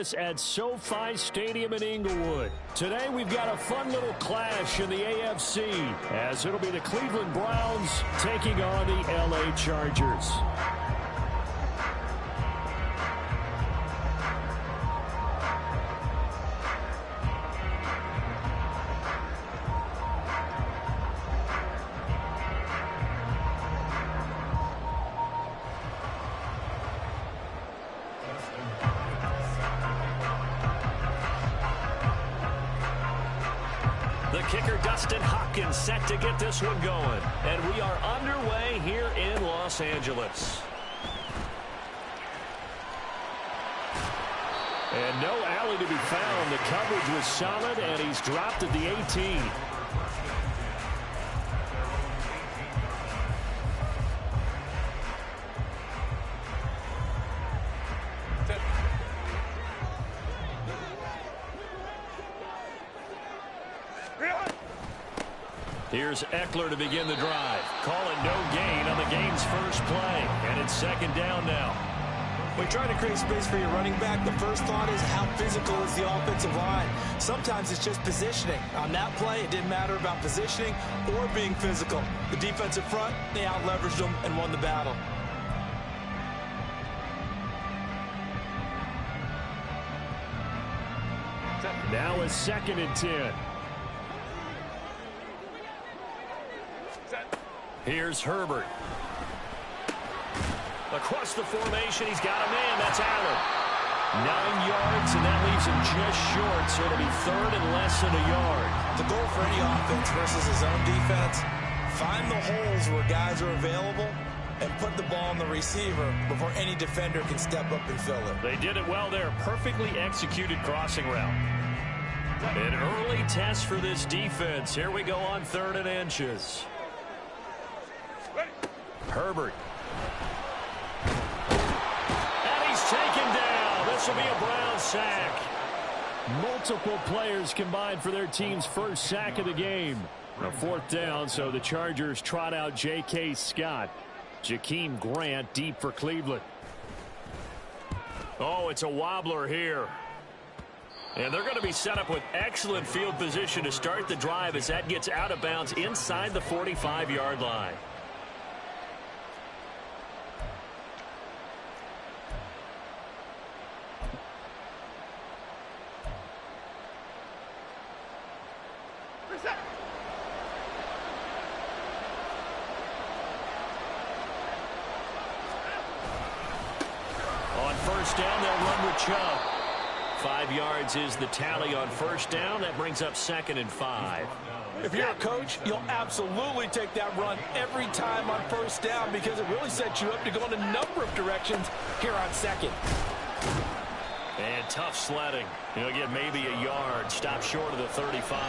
Dallas at SoFi Stadium in Inglewood. Today we've got a fun little clash in the AFC as it'll be the Cleveland Browns taking on the LA Chargers. The kicker, Dustin Hopkins, set to get this one going. And we are underway here in Los Angeles. And no alley to be found. The coverage was solid, and he's dropped at the 18. Here's Eckler to begin the drive. Call it no gain on the game's first play. And it's second down now. When trying to create space for your running back, the first thought is how physical is the offensive line. Sometimes it's just positioning. On that play, it didn't matter about positioning or being physical. The defensive front, they out-leveraged them and won the battle. Now it's second and 10. Here's Herbert. Across the formation, he's got a man. That's Allen. 9 yards, and that leaves him just short, so it'll be third and less than a yard. The goal for any offense versus his own defense, find the holes where guys are available and put the ball on the receiver before any defender can step up and fill it. They did it well there. Perfectly executed crossing route. An early test for this defense. Here we go on 3rd and inches. Herbert. And he's taken down. This will be a Brown sack. Multiple players combined for their team's first sack of the game. A 4th down, so the Chargers trot out J.K. Scott. Jakeem Grant deep for Cleveland. Oh, it's a wobbler here. And they're going to be set up with excellent field position to start the drive as that gets out of bounds inside the 45-yard line. On first down, they'll run with Chubb. 5 yards is the tally on first down. That brings up 2nd and 5. If you're a coach, you'll absolutely take that run every time on first down because it really sets you up to go in a number of directions here on 2nd. And tough sledding. He'll get maybe a yard. Stop short of the 35.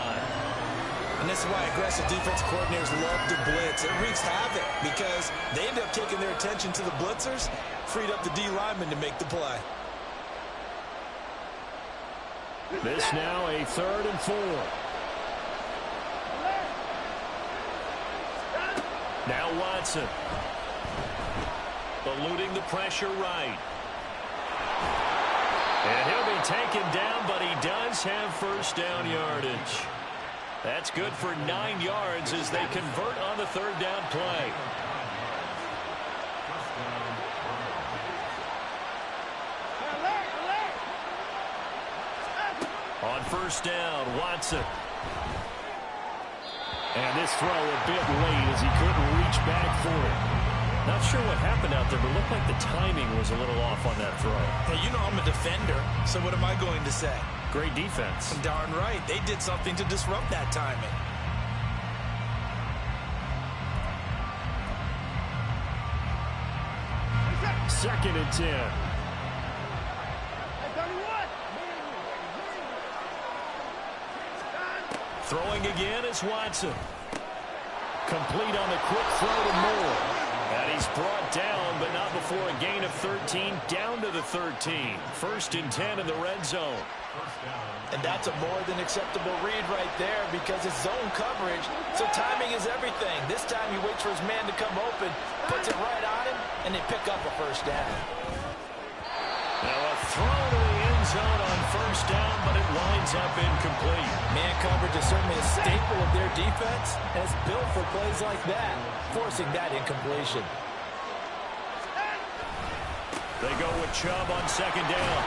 And this is why aggressive defense coordinators love to blitz. It wreaks havoc because they end up taking their attention to the blitzers, freed up the D lineman to make the play. This now a 3rd and 4. Now Watson. Eluding the pressure right. And he'll be taken down, but he does have first down yardage. That's good for 9 yards as they convert on the 3rd down play. On first down, Watson. And this throw a bit late as he couldn't reach back for it. Not sure what happened out there, but it looked like the timing was a little off on that throw. Hey, you know I'm a defender, so what am I going to say? Great defense. Darn right. They did something to disrupt that timing. Second and 10. Throwing again is Watson. Complete on the quick throw to Moore. And he's brought down, but not before a gain of 13, down to the 13. 1st and 10 in the red zone. And that's a more than acceptable read right there because it's zone coverage, so timing is everything. This time he waits for his man to come open, puts it right on him, and they pick up a first down. Now a throw to the end zone ends up incomplete. Man coverage is certainly a staple of their defense, and it's built for plays like that, forcing that incompletion. They go with Chubb on second down.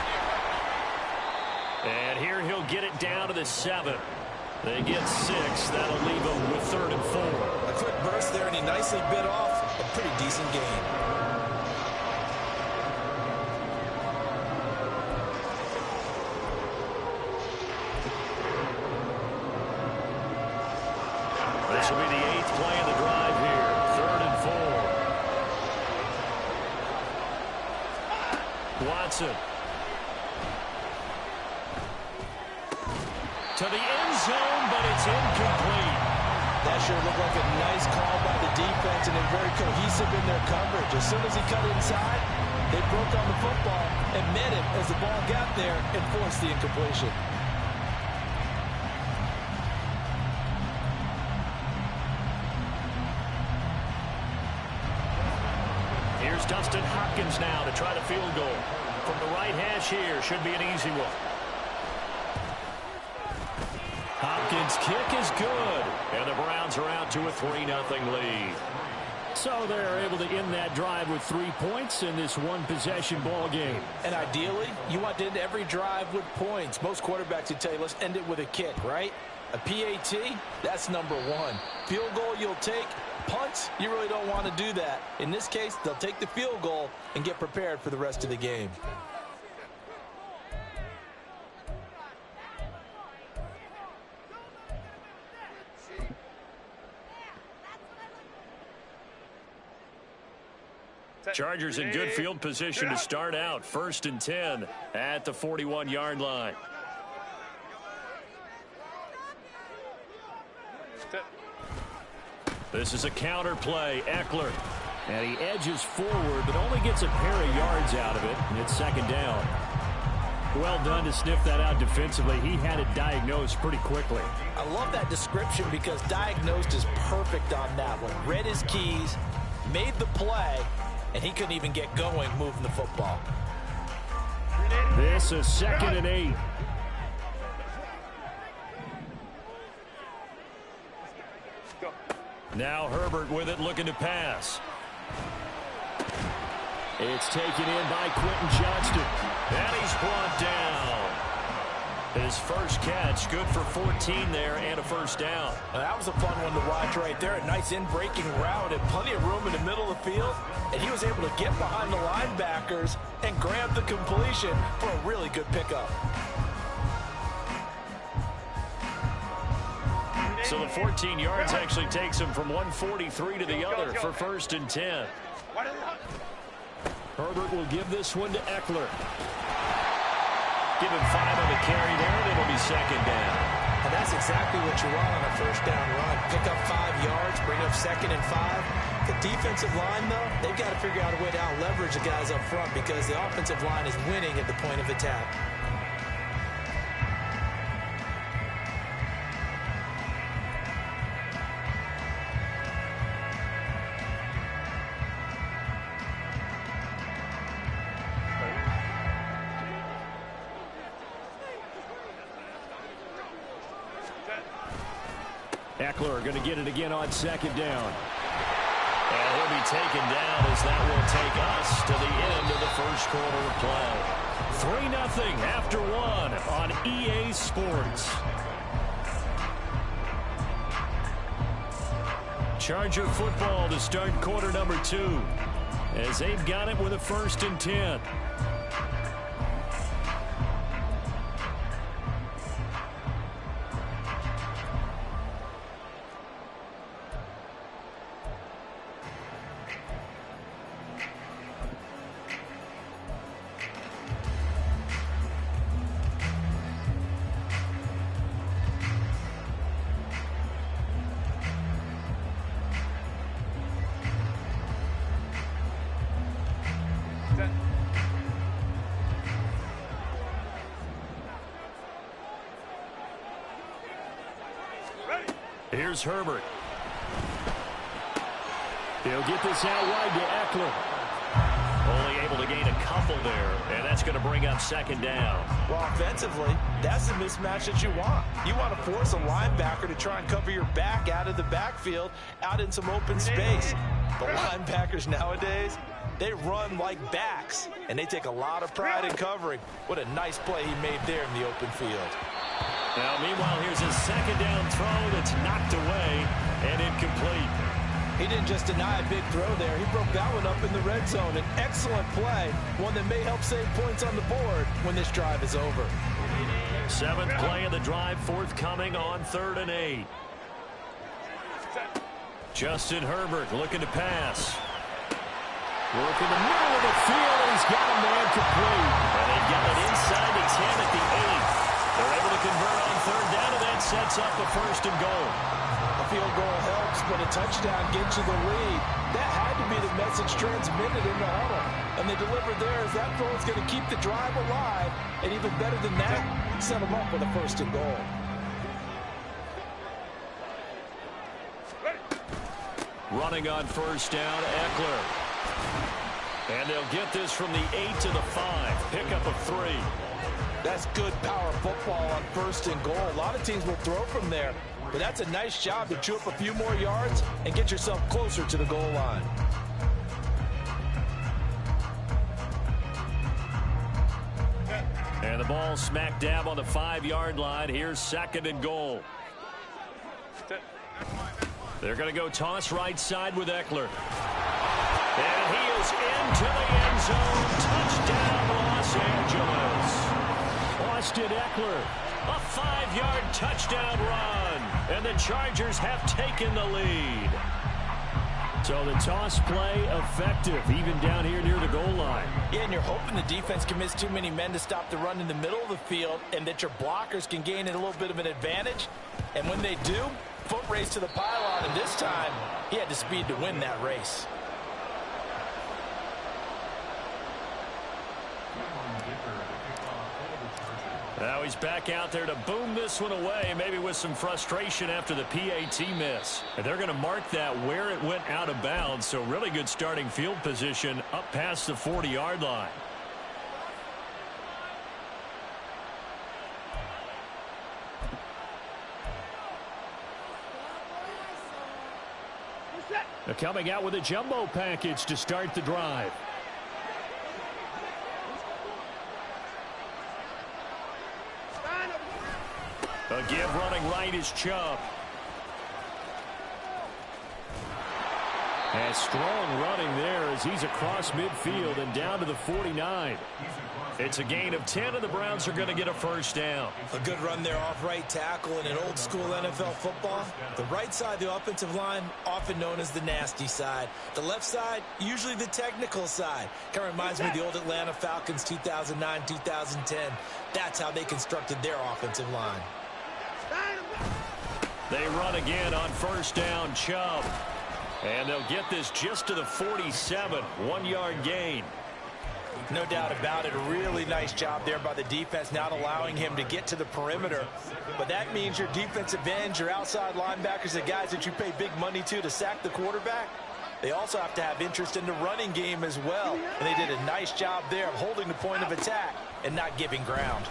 And here he'll get it down to the 7. They get 6. That'll leave them with 3rd and 4. A quick burst there, and he nicely bit off a pretty decent gain. This will be the 8th play of the drive here. 3rd and 4. Watson. To the end zone, but it's incomplete. That sure looked like a nice call by the defense, and they're very cohesive in their coverage. As soon as he cut inside, they broke on the football and met him as the ball got there and forced the incompletion. Here's Dustin Hopkins now to try the field goal. From the right hash here, should be an easy one. Hopkins' kick is good, and the Browns are out to a 3-0 lead. So they're able to end that drive with 3 points in this one-possession ball game. And ideally, you want to end every drive with points. Most quarterbacks would tell you, let's end it with a kick, right? A PAT, that's number 1. Field goal you'll take. Punts, you really don't want to do that. In this case, they'll take the field goal and get prepared for the rest of the game. Chargers in good field position to start out. 1st and 10 at the 41-yard line. This is a counter play. Eckler. And he edges forward, but only gets a pair of yards out of it, and it's 2nd down. Well done to sniff that out defensively. He had it diagnosed pretty quickly. I love that description because diagnosed is perfect on that one. Read his keys, made the play, and he couldn't even get going moving the football. This is 2nd and 8. Now Herbert with it, looking to pass. It's taken in by Quentin Johnston. And he's brought down. His first catch, good for 14 there and a 1st down. Now, that was a fun one to watch right there. A nice in-breaking route and plenty of room in the middle of the field. And he was able to get behind the linebackers and grab the completion for a really good pickup. So the 14 yards actually takes him from 143 to the other for 1st and 10. Herbert will give this one to Eckler. Give him 5 on the carry there, and it'll be 2nd down. And that's exactly what you want on a 1st down run. Pick up 5 yards, bring up 2nd and 5. The defensive line, though, they've got to figure out a way to out-leverage the guys up front because the offensive line is winning at the point of attack. Eckler going to get it again on 2nd down. And he'll be taken down as that will take us to the end of the 1st quarter of play. 3-0 after 1 on EA Sports. Charger football to start quarter number 2 as they've got it with a 1st and 10. Here's Herbert. He'll get this out wide to Eckler. Only able to gain a couple shuffle there, and that's going to bring up second down. Well, offensively, that's the mismatch that you want. You want to force a linebacker to try and cover your back out of the backfield, out in some open space. The linebackers nowadays, they run like backs, and they take a lot of pride in covering. What a nice play he made there in the open field. Now, meanwhile, here's a second down throw that's knocked away and incomplete. He didn't just deny a big throw there. He broke that one up in the red zone. An excellent play, one that may help save points on the board when this drive is over. Seventh play of the drive forthcoming on 3rd and 8. Justin Herbert looking to pass. Work in the middle of the field, and he's got a man complete. And they get it inside the 10 at the 8th. They're able to convert on 3rd down, and that sets up the 1st and goal. A field goal helps, but a touchdown gets you the lead. That had to be the message transmitted in the huddle. And they delivered there as that throw is going to keep the drive alive. And even better than that, set them up with a 1st and goal. Running on 1st down, Eckler. And they'll get this from the 8 to the 5. Pickup of 3. That's good power football on 1st and goal. A lot of teams will throw from there. But that's a nice job to chew up a few more yards and get yourself closer to the goal line. And the ball smack dab on the 5-yard line. Here's 2nd and goal. They're going to go toss right side with Eckler. And he is into the end zone. Touchdown, Los Angeles. Austin Eckler, a 5-yard touchdown run. And the Chargers have taken the lead. So the toss play effective, even down here near the goal line. Yeah, and you're hoping the defense commits too many men to stop the run in the middle of the field and that your blockers can gain a little bit of an advantage. And when they do, foot race to the pylon, and this time he had the speed to win that race. Now he's back out there to boom this one away, maybe with some frustration after the PAT miss. And they're going to mark that where it went out of bounds, so really good starting field position up past the 40-yard line. They're coming out with a jumbo package to start the drive. A give running right is Chubb. And strong running there as he's across midfield and down to the 49. It's a gain of 10, and the Browns are going to get a 1st down. A good run there off right tackle in an old school NFL football. The right side, the offensive line, often known as the nasty side. The left side, usually the technical side. Kind of reminds me of the old Atlanta Falcons 2009, 2010. That's how they constructed their offensive line. They run again on 1st down, Chubb. And they'll get this just to the 47, 1-yard gain. No doubt about it. A really nice job there by the defense, not allowing him to get to the perimeter. But that means your defensive ends, your outside linebackers, the guys that you pay big money to sack the quarterback, they also have to have interest in the running game as well. And they did a nice job there of holding the point of attack and not giving ground.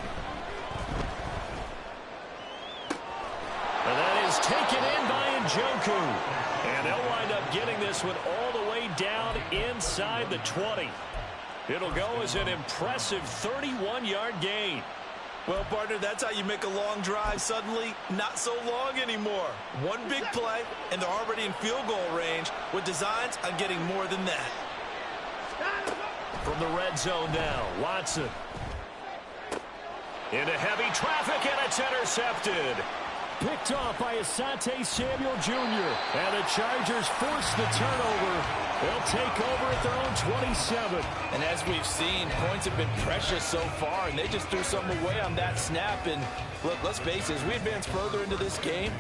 And that is taken in by Njoku. And they'll wind up getting this one all the way down inside the 20. It'll go as an impressive 31-yard gain. Well, partner, that's how you make a long drive suddenly not so long anymore. One big play, and they're already in field goal range with designs on getting more than that. From the red zone now, Watson. Into heavy traffic, and it's intercepted. Picked off by Asante Samuel Jr. And the Chargers force the turnover. They'll take over at their own 27. And as we've seen, points have been precious so far, and they just threw some away on that snap. And look, let's face it, as we advance further into this game,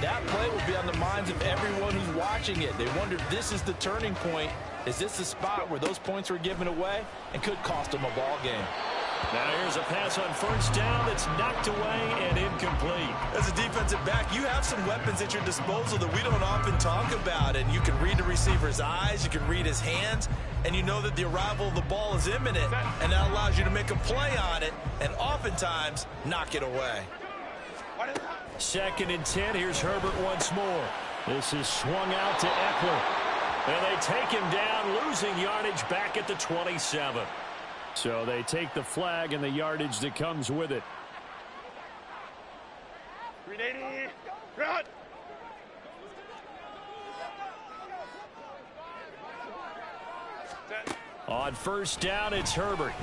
that play will be on the minds of everyone who's watching it. They wonder if this is the turning point. Is this the spot where those points were given away and could cost them a ball game? Now here's a pass on first down that's knocked away and incomplete. As a defensive back, you have some weapons at your disposal that we don't often talk about. And you can read the receiver's eyes, you can read his hands, and you know that the arrival of the ball is imminent. And that allows you to make a play on it and oftentimes knock it away. 2nd and 10. Here's Herbert once more. This is swung out to Eckler. And they take him down, losing yardage back at the 27. So they take the flag and the yardage that comes with it. 380. Run. On first down, it's Herbert.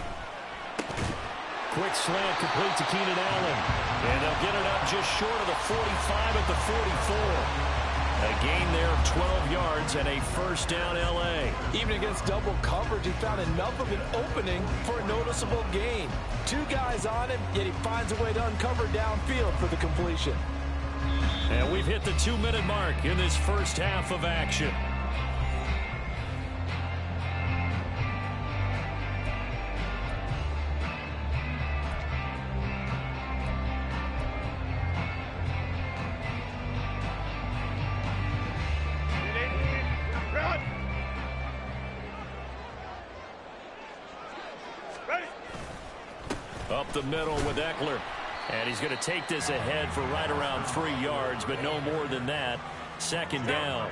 Quick slant complete to Keenan Allen. And they'll get it up just short of the 45 at the 44. A gain there of 12 yards and a first down L.A. Even against double coverage, he found enough of an opening for a noticeable gain. 2 guys on him, yet he finds a way to uncover downfield for the completion. And we've hit the 2-minute mark in this first half of action. Up the middle with Eckler. And he's going to take this ahead for right around 3 yards, but no more than that. 2nd down.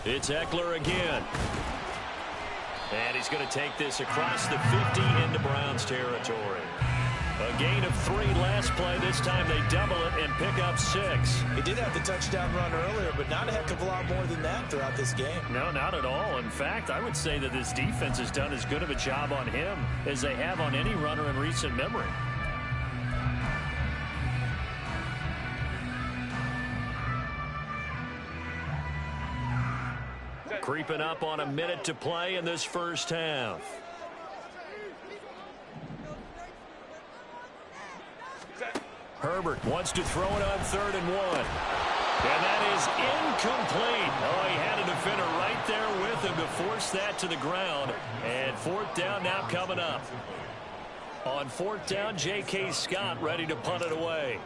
It's Eckler again. And he's going to take this across the 50 into Browns territory. A gain of 3 last play. This time they double it and pick up 6. He did have the touchdown run earlier, but not a heck of a lot more than that throughout this game. No, not at all. In fact, I would say that this defense has done as good of a job on him as they have on any runner in recent memory. Creeping up on a minute to play in this first half. Herbert wants to throw it on 3rd and 1. And that is incomplete. Oh, he had a defender right there with him to force that to the ground. And 4th down now coming up. On 4th down, J.K. Scott ready to punt it away.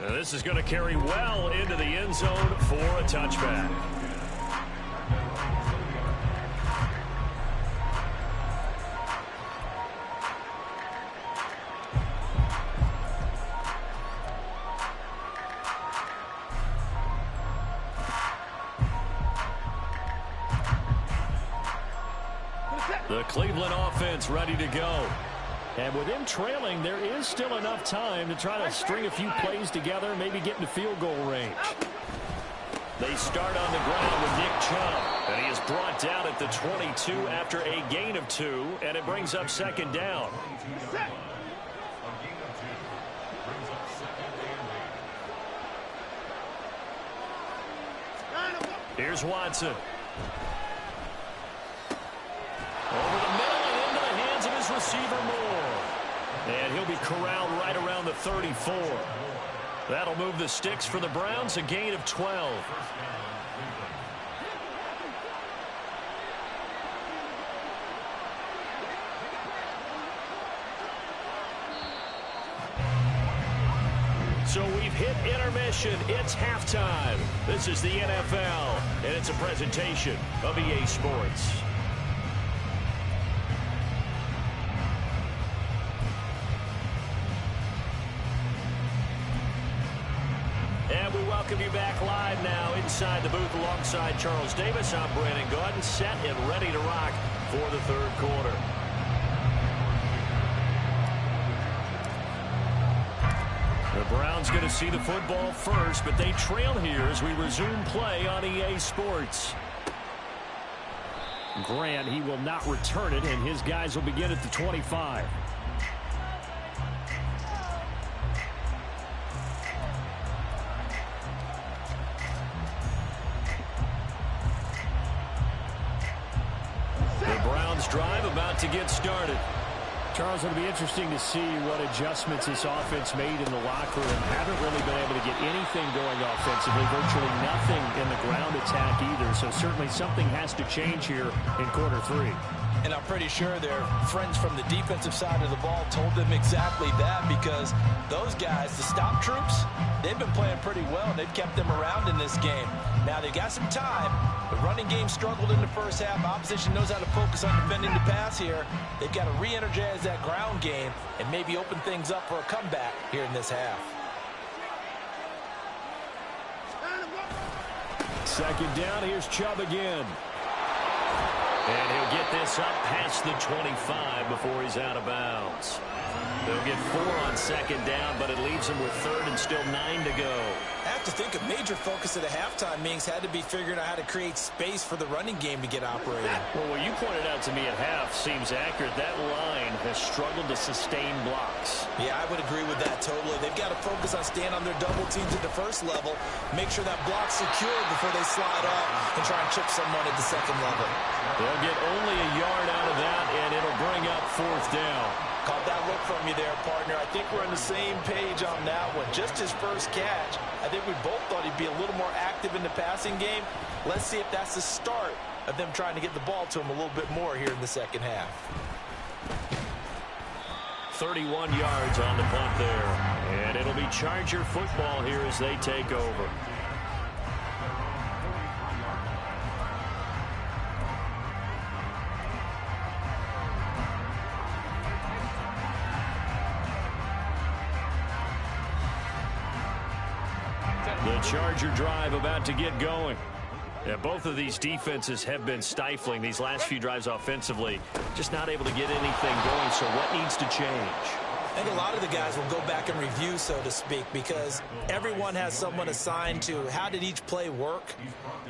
Now this is going to carry well into the end zone for a touchback. The Cleveland offense ready to go. And with them trailing, there is still enough time to try to string a few plays together, maybe get into field goal range. They start on the ground with Nick Chubb. And he is brought down at the 22 after a gain of 2, and it brings up 2nd down. Here's Watson. Over the middle and into the hands of his receiver Moore. And he'll be corralled right around the 34. That'll move the sticks for the Browns, a gain of 12. So we've hit intermission. It's halftime. This is the NFL, and it's a presentation of EA Sports. And we welcome you back live now inside the booth alongside Charles Davis. I'm Brandon Gaudin, set and ready to rock for the 3rd quarter. The Browns going to see the football first, but they trail here as we resume play on EA Sports. Grant, he will not return it, and his guys will begin at the 25. Browns drive about to get started. Charles, it'll be interesting to see what adjustments this offense made in the locker room. Haven't really been able to get anything going offensively, virtually nothing in the ground attack either. So certainly something has to change here in quarter three. And I'm pretty sure their friends from the defensive side of the ball told them exactly that, because those guys, the stop troops, they've been playing pretty well. They've kept them around in this game. Now they've got some time. The running game struggled in the first half. Opposition knows how to focus on defending the pass here. They've got to re-energize that ground game and maybe open things up for a comeback here in this half. Second down, here's Chubb again. And he'll get this up past the 25 before he's out of bounds. They'll get 4 on second down, but it leaves them with third and still 9 to go. I have to think a major focus at the halftime means had to be figuring out how to create space for the running game to get operating. Well, what you pointed out to me at half seems accurate. That line has struggled to sustain blocks. Yeah, I would agree with that totally. They've got to focus on staying on their double teams at the first level, make sure that block's secure before they slide off and try and chip someone at the second level. They'll get only a yard out of that, and it'll bring up fourth down. Caught that look from you there, partner. I think we're on the same page on that one. Just his first catch, I think we both thought he'd be a little more active in the passing game. Let's see if that's the start of them trying to get the ball to him a little bit more here in the second half. 31 yards on the punt there. And it'll be Charger football here as they take over. The Charger drive about to get going. Yeah, both of these defenses have been stifling these last few drives offensively. Just not able to get anything going, so what needs to change? I think a lot of the guys will go back and review, so to speak, because everyone has someone assigned to how did each play work.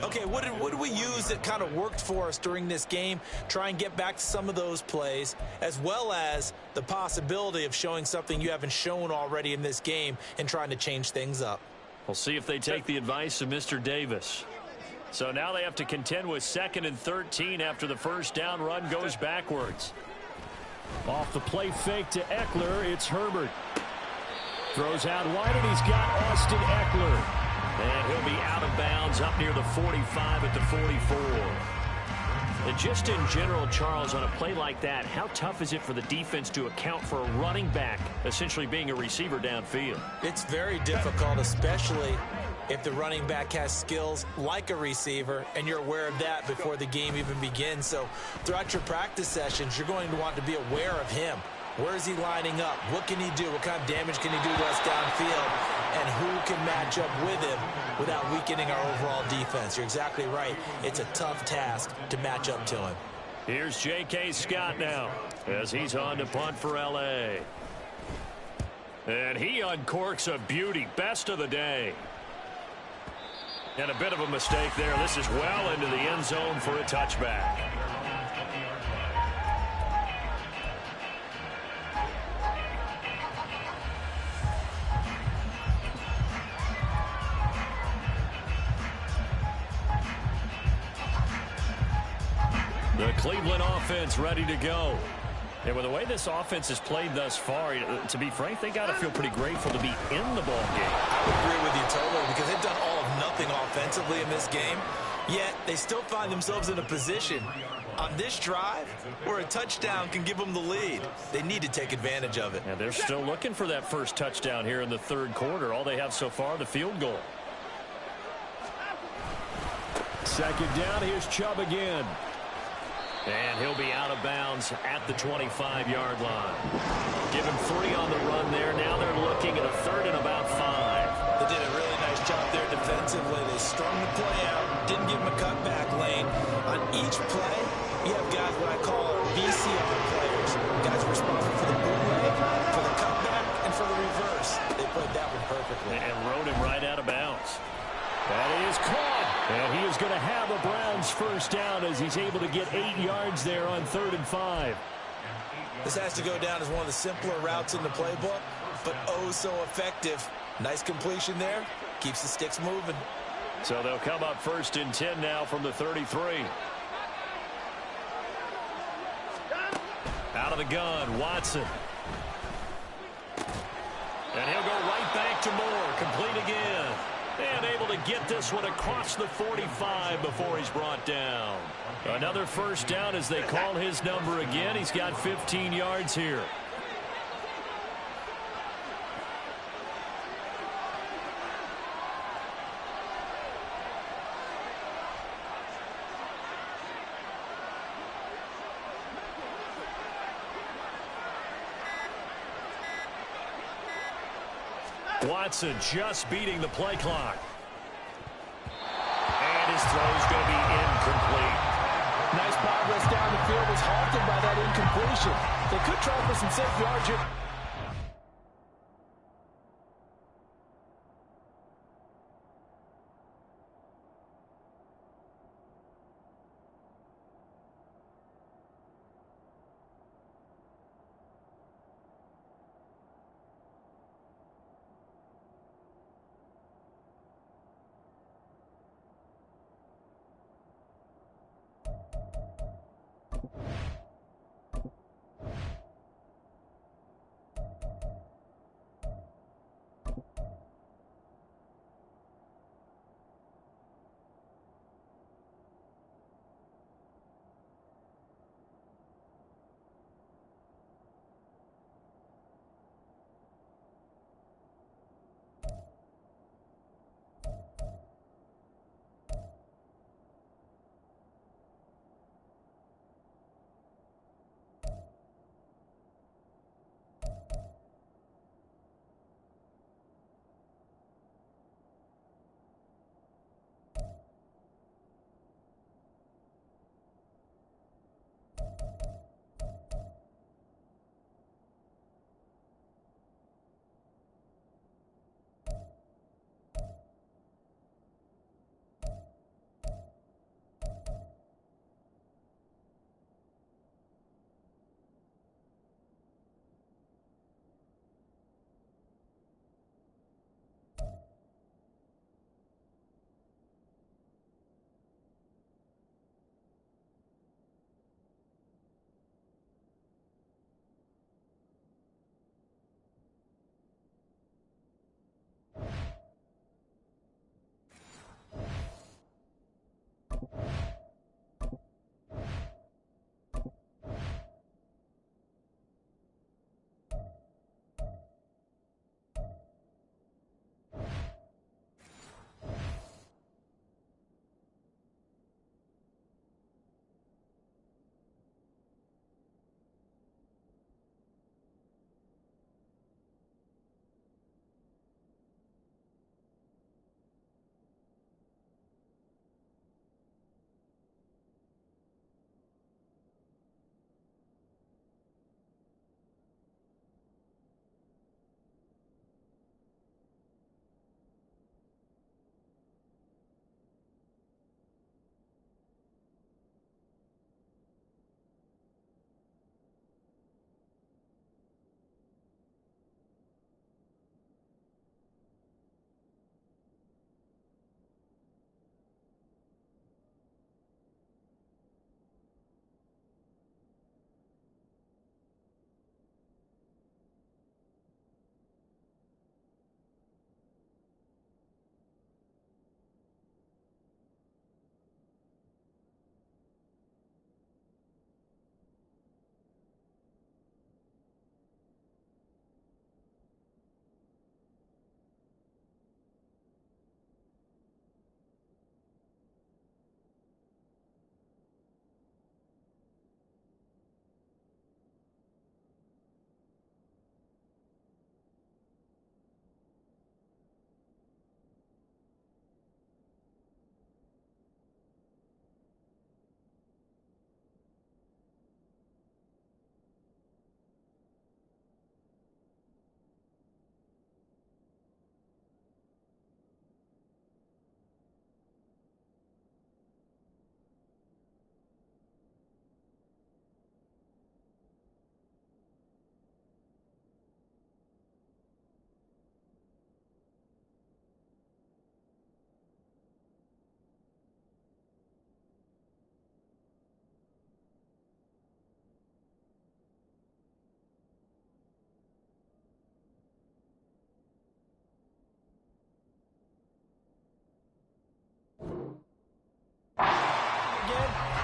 Okay, what did we use that kind of worked for us during this game? Try and get back to some of those plays, as well as the possibility of showing something you haven't shown already in this game and trying to change things up. We'll see if they take the advice of Mr. Davis. So now they have to contend with 2nd and 13 after the first down run goes backwards. Off the play fake to Eckler, it's Herbert. Throws out wide, and he's got Austin Eckler. And he'll be out of bounds up near the 45 at the 44. And just in general, Charles, on a play like that, how tough is it for the defense to account for a running back essentially being a receiver downfield? It's very difficult, especially if the running back has skills like a receiver, and you're aware of that before the game even begins. So throughout your practice sessions, you're going to want to be aware of him. Where is he lining up? What can he do? What kind of damage can he do to us downfield? And who can match up with him without weakening our overall defense? You're exactly right. It's a tough task to match up to him. Here's J.K. Scott now as he's on to punt for L.A. And he uncorks a beauty. Best of the day. And a bit of a mistake there. This is well into the end zone for a touchback. The Cleveland offense ready to go. And with the way this offense has played thus far, to be frank, they got to feel pretty grateful to be in the ball game. I would agree with you totally, because they've done all of nothing offensively in this game, yet they still find themselves in a position on this drive where a touchdown can give them the lead. They need to take advantage of it. And they're still looking for that first touchdown here in the third quarter. All they have so far, the field goal. Second down, here's Chubb again. And he'll be out of bounds at the 25-yard line. Give him 3 on the run there. Now they're looking at a third and about 5. They did a really nice job there defensively. They strung the play out, didn't give him a cutback lane. On each play, you have guys what I call VCR players. Guys responsible for the bootleg, for the cutback, and for the reverse. They played that one perfectly. And rode him right out of bounds. That is caught. And he is going to have a Browns first down as he's able to get 8 yards there on 3rd and 5. This has to go down as one of the simpler routes in the playbook, but oh so effective. Nice completion there. Keeps the sticks moving. So they'll come up 1st and 10 now from the 33. Out of the gun, Watson. And he'll go right back to Moore. Complete again. And able to get this one across the 45 before he's brought down. Another first down as they call his number again. He's got 15 yards here. Watson just beating the play clock. And his throw's going to be incomplete. Nice progress down the field, was halted by that incompletion. They could try for some safe yards here.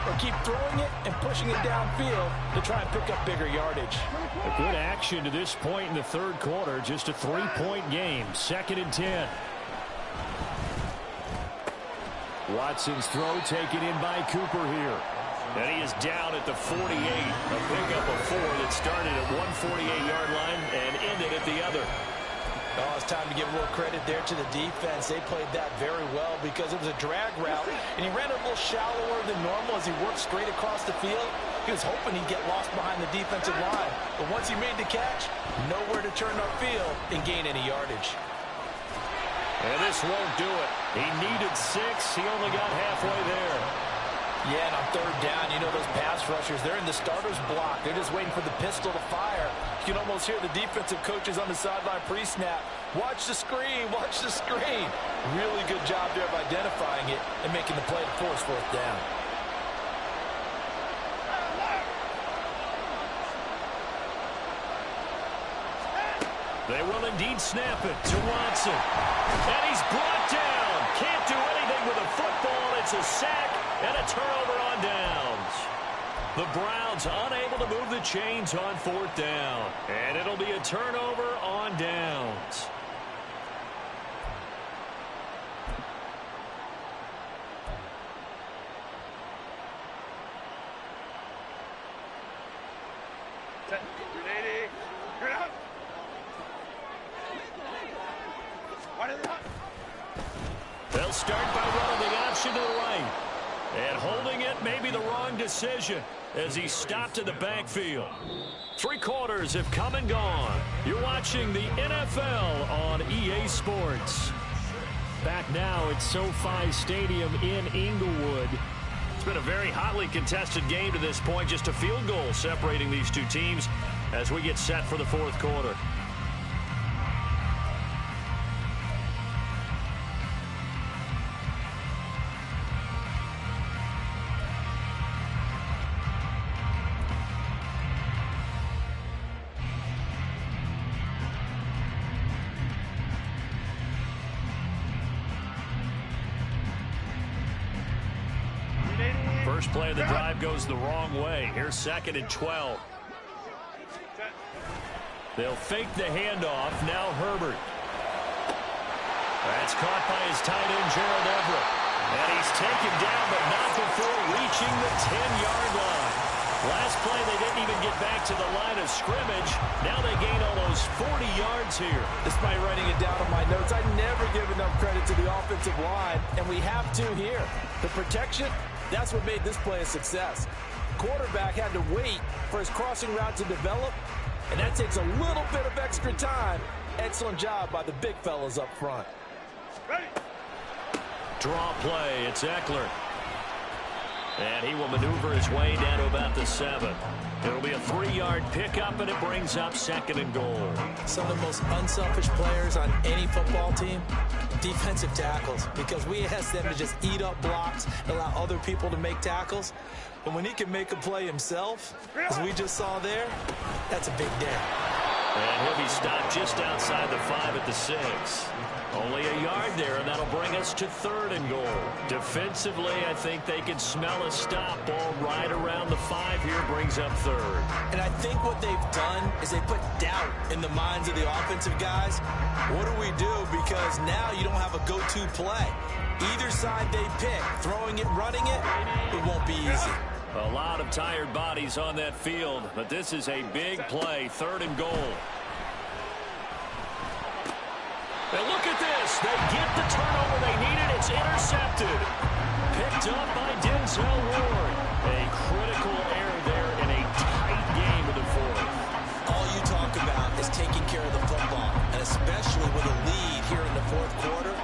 or keep throwing it and pushing it downfield to try and pick up bigger yardage. A good action to this point in the third quarter. Just a 3-point game. 2nd and 10. Watson's throw taken in by Cooper here. And he is down at the 48. A pickup of 4 that started at 148-yard line and ended at the other. Oh, it's time to give a little credit there to the defense. They played that very well because it was a drag route, and he ran a little shallower than normal as he worked straight across the field. He was hoping he'd get lost behind the defensive line, but once he made the catch, nowhere to turn upfield and gain any yardage. And this won't do it. He needed 6. He only got halfway there. Yeah, and on 3rd down, you know those pass rushers, they're in the starter's block. They're just waiting for the pistol to fire. You can almost hear the defensive coaches on the sideline pre-snap. Watch the screen, watch the screen. Really good job there of identifying it and making the play to force 4th down. They will indeed snap it to Watson. And he's brought down. Can't do anything with a football. It's a sack and a turnover on downs. The Browns unable to move the chains on 4th down. And it'll be a turnover on downs. They'll start by running the option to the right. And holding it may be the wrong decision as he stopped in the backfield. 3 quarters have come and gone. You're watching the NFL on EA Sports. Back now at SoFi Stadium in Inglewood. It's been a very hotly contested game to this point. Just a field goal separating these two teams as we get set for the 4th quarter. First play of the drive goes the wrong way. Here's 2nd and 12. They'll fake the handoff. Now Herbert. That's caught by his tight end, Gerald Everett. And he's taken down, but not before reaching the 10-yard line. Last play, they didn't even get back to the line of scrimmage. Now they gain almost 40 yards here. Despite writing it down on my notes, I never give enough credit to the offensive line, and we have to here. The protection, that's what made this play a success. Quarterback had to wait for his crossing route to develop, and that takes a little bit of extra time. Excellent job by the big fellas up front. Draw play, it's Eckler. And he will maneuver his way down to about the 7. It'll be a 3-yard pickup, and it brings up 2nd and goal. Some of the most unselfish players on any football team, defensive tackles, because we ask them to just eat up blocks and allow other people to make tackles. And when he can make a play himself, as we just saw there, that's a big day. And he'll be stopped just outside the 5 at the 6. Only a yard there, and that'll bring us to 3rd and goal. Defensively, I think they can smell a stop. Ball right around the 5 here brings up 3rd. And I think what they've done is they put doubt in the minds of the offensive guys. What do we do? Because now you don't have a go-to play. Either side they pick, throwing it, running it, it won't be easy. A lot of tired bodies on that field, but this is a big play. 3rd and goal. And look at this. They get the turnover they needed. It's intercepted. Picked up by Denzel Ward. A critical error there in a tight game in the 4th. All you talk about is taking care of the football, and especially with a lead here in the 4th quarter.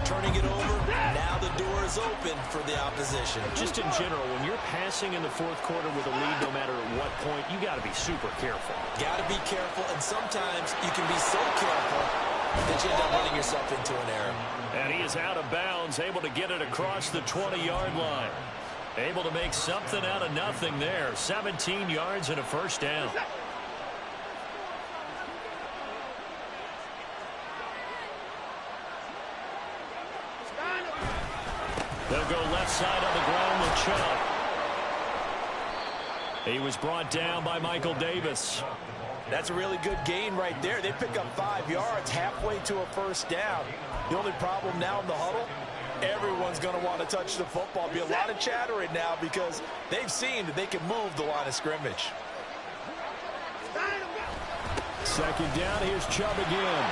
Turning it over, now the door is open for the opposition. Just in general, when you're passing in the 4th quarter with a lead, no matter at what point, you got to be super careful. Got to be careful, and sometimes you can be so careful that you end up running yourself into an error. And he is out of bounds, able to get it across the 20-yard line. Able to make something out of nothing there. 17 yards and a 1st down. They'll go left side on the ground with Chubb. He was brought down by Michael Davis. That's a really good gain right there. They pick up 5 yards halfway to a first down. The only problem now in the huddle, everyone's going to want to touch the football. Be a lot of chattering now because they've seen that they can move the line of scrimmage. Second down, here's Chubb again.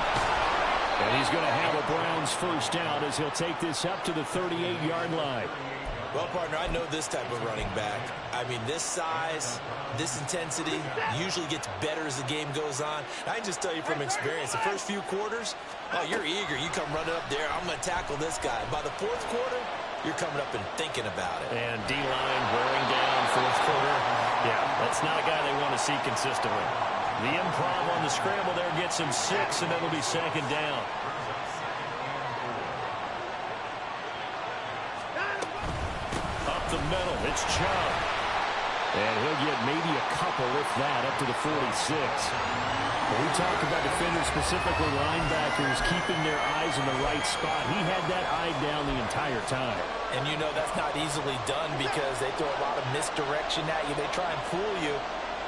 And he's going to have a Browns first down as he'll take this up to the 38-yard line. Well, partner, I know this type of running back. I mean, this size, this intensity usually gets better as the game goes on. I can just tell you from experience, the first few quarters, oh, you're eager. You come running up there, I'm going to tackle this guy. By the fourth quarter, you're coming up and thinking about it. And D-line wearing down fourth quarter. Yeah, that's not a guy they want to see consistently. The improv on the scramble there gets him 6, and it'll be second down. The middle, it's Chubb. And he'll get maybe a couple, if that, up to the 46. When we talk about defenders, specifically linebackers, keeping their eyes in the right spot, he had that eye down the entire time. And you know that's not easily done because they throw a lot of misdirection at you. They try and fool you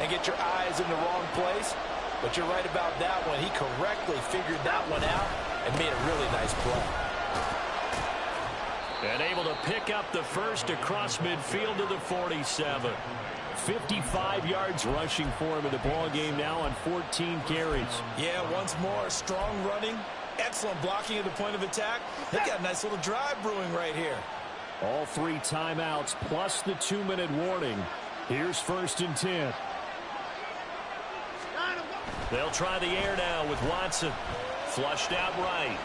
and get your eyes in the wrong place. But you're right about that one. He correctly figured that one out and made a really nice play. And able to pick up the first across midfield to the 47. 55 yards rushing for him in the ball game now on 14 carries. Yeah, once more, strong running, excellent blocking at the point of attack. They got a nice little drive brewing right here. All 3 timeouts plus the 2-minute warning. Here's 1st and 10. They'll try the air now with Watson. Flushed out right.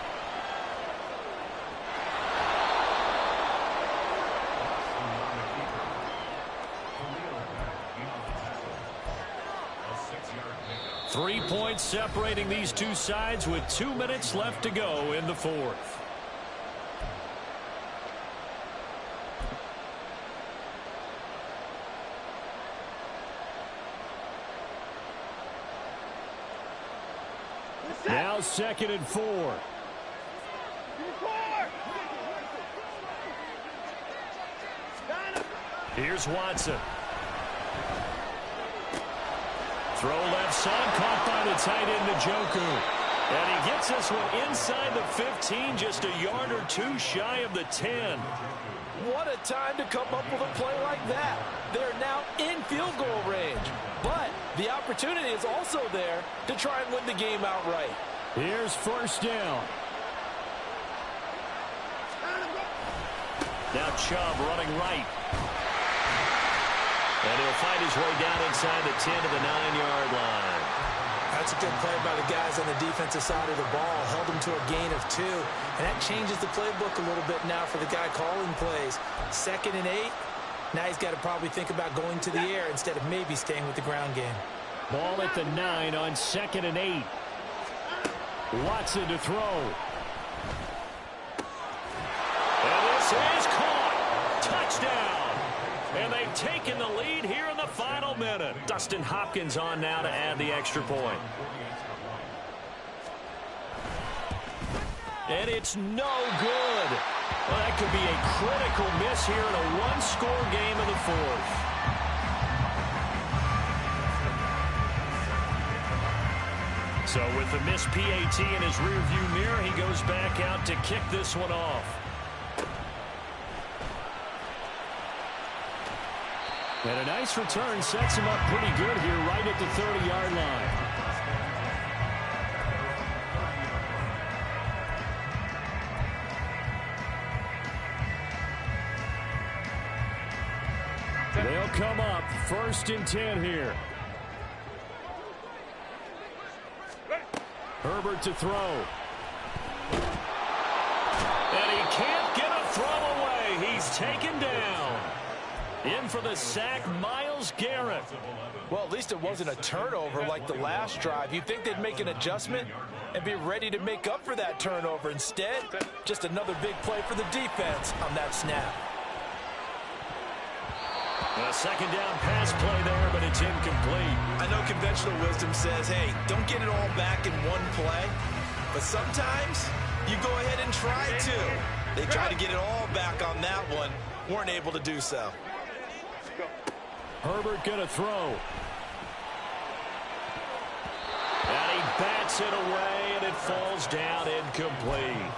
Three points separating these two sides with 2 minutes left to go in the fourth. Now 2nd and 4. Here's Watson. Throw left side, caught by the tight end, Njoku. And he gets this one inside the 15, just a yard or 2 shy of the 10. What a time to come up with a play like that. They're now in field goal range. But the opportunity is also there to try and win the game outright. Here's 1st down. Now Chubb running right. And he'll find his way down inside the 10 to the 9-yard line. That's a good play by the guys on the defensive side of the ball. Held them to a gain of 2. And that changes the playbook a little bit now for the guy calling plays. 2nd and 8. Now he's got to probably think about going to the air instead of maybe staying with the ground game. Ball at the 9 on 2nd and 8. Watson to throw. And this is caught. Touchdown. And they've taken the lead here in the final minute. Dustin Hopkins on now to add the extra point. And it's no good. Well, that could be a critical miss here in a one-score game in the fourth. So with the missed PAT in his rearview mirror, he goes back out to kick this one off. And a nice return sets him up pretty good here right at the 30-yard line. They'll come up 1st and 10 here. Herbert to throw. And he can't get a throw away. He's taken down. In for the sack, Myles Garrett. Well, at least it wasn't a turnover like the last drive. You'd think they'd make an adjustment and be ready to make up for that turnover. Instead, just another big play for the defense on that snap. A 2nd down pass play there, but it's incomplete. I know conventional wisdom says, hey, don't get it all back in one play. But sometimes you go ahead and try to. They tried to get it all back on that one. Weren't able to do so. Herbert going to throw. And he bats it away, and it falls down incomplete.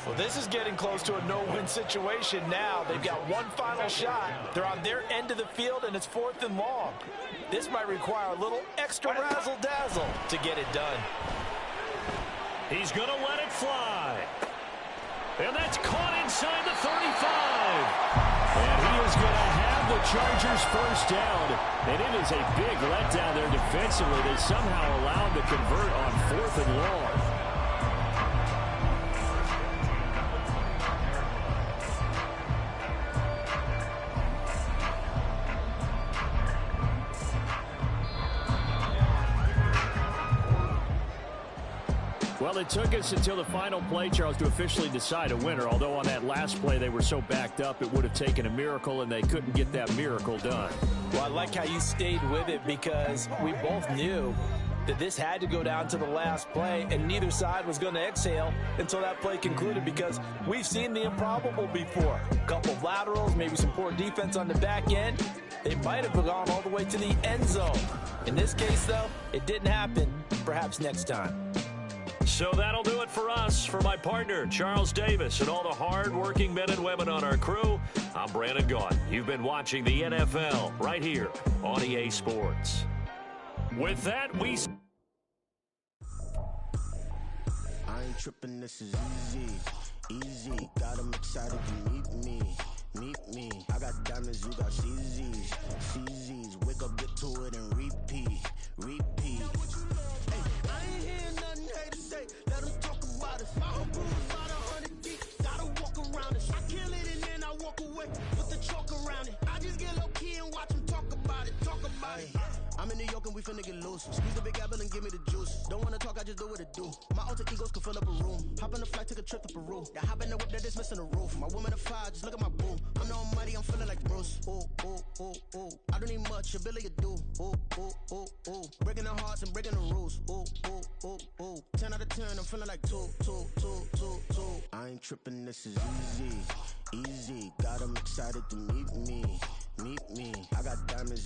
Well, this is getting close to a no-win situation now. They've got one final shot. They're on their end of the field, and it's 4th and long. This might require a little extra razzle-dazzle to get it done. He's going to let it fly. And that's caught inside the 35. And he is going to have the Chargers first down. And it is a big letdown there defensively. They somehow allowed to convert on 4th and long. Well, it took us until the final play, Charles, to officially decide a winner. Although on that last play they were so backed up, it would have taken a miracle, and they couldn't get that miracle done. Well, I like how you stayed with it because we both knew that this had to go down to the last play, and neither side was going to exhale until that play concluded because we've seen the improbable before. A couple of laterals, maybe some poor defense on the back end. They might have gone all the way to the end zone. In this case, though, it didn't happen. Perhaps next time. So that'll do it for us. For my partner, Charles Davis, and all the hard-working men and women on our crew, I'm Brandon Gaudin. You've been watching the NFL right here on EA Sports. With that, we... I ain't tripping, this is easy. Got them excited to meet me. I got diamonds, you got CZs. Wake up, get to it, and repeat. Hey, I ain't hearing nothing haters say. Let them talk about us. My own proof about 100 deep. Gotta walk around it. I kill it and then I walk away with the chalk around it. I just get low key and watch them talk about it. I'm in New York and we finna get loose. Squeeze the big apple and give me the juice. Don't wanna talk, I just do what it do. My alter egos can fill up a room. Hop on the flight, take a trip to Peru. That hop in the whip that is missing the roof. My woman a fire, just look at my boo. I'm no money, I'm feeling like Bruce. Ooh. I don't need much, ability to do. Ooh. Breaking the hearts and breaking the rules. Ooh. 10 out of 10, I'm feeling like two. I ain't tripping, this is easy. Got them excited to meet me. I got diamonds.